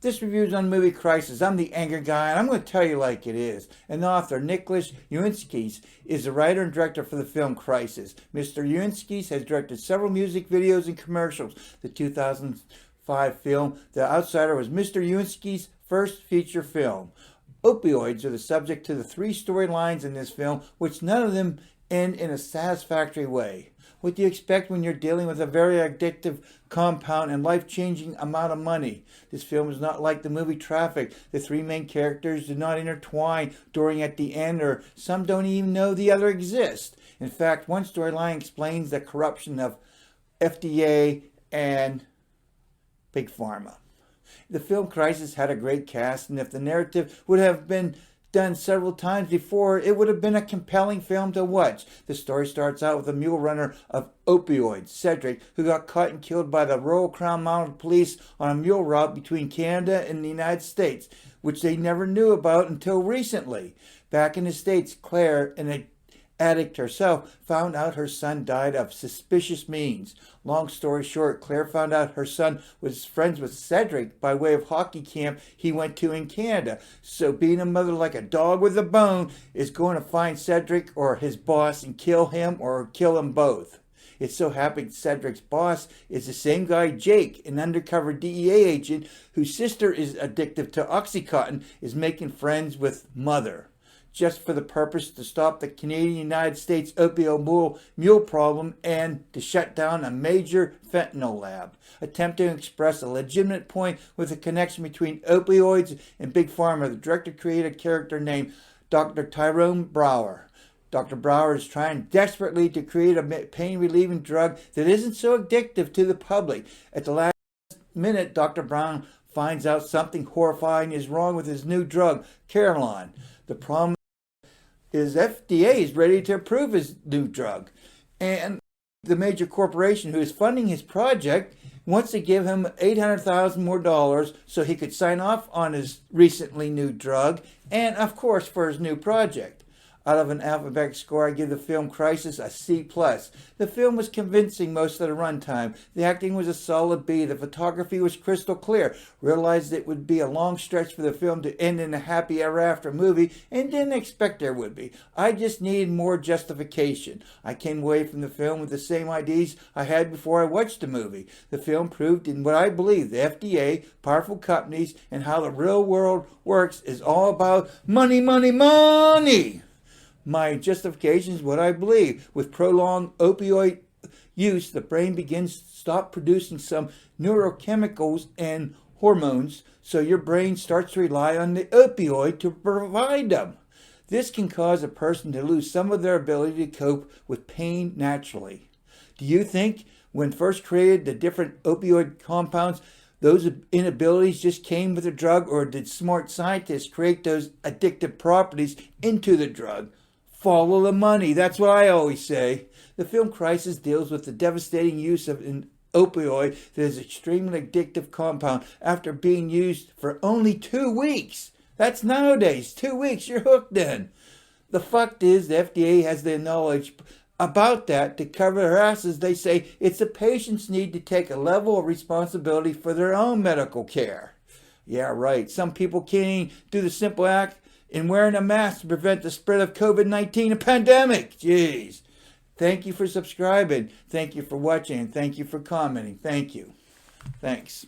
This review's on Movie Crisis. I'm the Anger Guy, and I'm going to tell you like it is. An author, Nicholas Uinskis, is the writer and director for the film Crisis. Mr. Uinskis has directed several music videos and commercials. The 2005 film The Outsider was Mr. Uinskis' first feature film. Opioids are the subject to the three storylines in this film, which none of them end in a satisfactory way. What do you expect when you're dealing with a very addictive compound and life-changing amount of money? This film is not like the movie Traffic. The three main characters do not intertwine during at the end, or some don't even know the other exists. In fact, one storyline explains the corruption of FDA and Big Pharma. The film Crisis had a great cast, and if the narrative would have been done several times before, it would have been a compelling film to watch. The story starts out with a mule runner of opioids, Cedric, who got caught and killed by the Royal Crown Mounted Police on a mule route between Canada and the United States, which they never knew about until recently. Back in the States, Claire, an addict herself, found out her son died of suspicious means. Long story short, Claire found out her son was friends with Cedric by way of hockey camp he went to in Canada. So being a mother like a dog with a bone is going to find Cedric or his boss and kill him or kill them both. It so happened Cedric's boss is the same guy, Jake, an undercover DEA agent whose sister is addicted to Oxycontin, is making friends with Mother, just for the purpose to stop the Canadian-United States opioid mule problem and to shut down a major fentanyl lab. Attempting to express a legitimate point with a connection between opioids and Big Pharma, the director created a character named Dr. Tyrone Brower. Dr. Brower is trying desperately to create a pain-relieving drug that isn't so addictive to the public. At the last minute, Dr. Brown finds out something horrifying is wrong with his new drug, Carillon. The problem is FDA is ready to approve his new drug, and the major corporation who is funding his project wants to give him $800,000 more so he could sign off on his recently new drug and, of course, for his new project. Out of an alphabetic score, I give the film Crisis a C+. The film was convincing most of the runtime. The acting was a solid B. The photography was crystal clear. Realized it would be a long stretch for the film to end in a happy ever after movie, and didn't expect there would be. I just needed more justification. I came away from the film with the same ideas I had before I watched the movie. The film proved in what I believe the FDA, powerful companies, and how the real world works is all about money, money, money. My justification is what I believe. With prolonged opioid use, the brain begins to stop producing some neurochemicals and hormones, so your brain starts to rely on the opioid to provide them. This can cause a person to lose some of their ability to cope with pain naturally. Do you think when first created the different opioid compounds, those inabilities just came with the drug, or did smart scientists create those addictive properties into the drug? Follow the money. That's what I always say. The film Crisis deals with the devastating use of an opioid that is an extremely addictive compound after being used for only 2 weeks. That's nowadays. 2 weeks, you're hooked then. The fact is the FDA has the knowledge about that to cover their asses. They say it's the patient's need to take a level of responsibility for their own medical care. Yeah, right. Some people can't even do the simple act in wearing a mask to prevent the spread of COVID-19, a pandemic. Jeez. Thank you for subscribing. Thank you for watching. And thank you for commenting. Thank you. Thanks.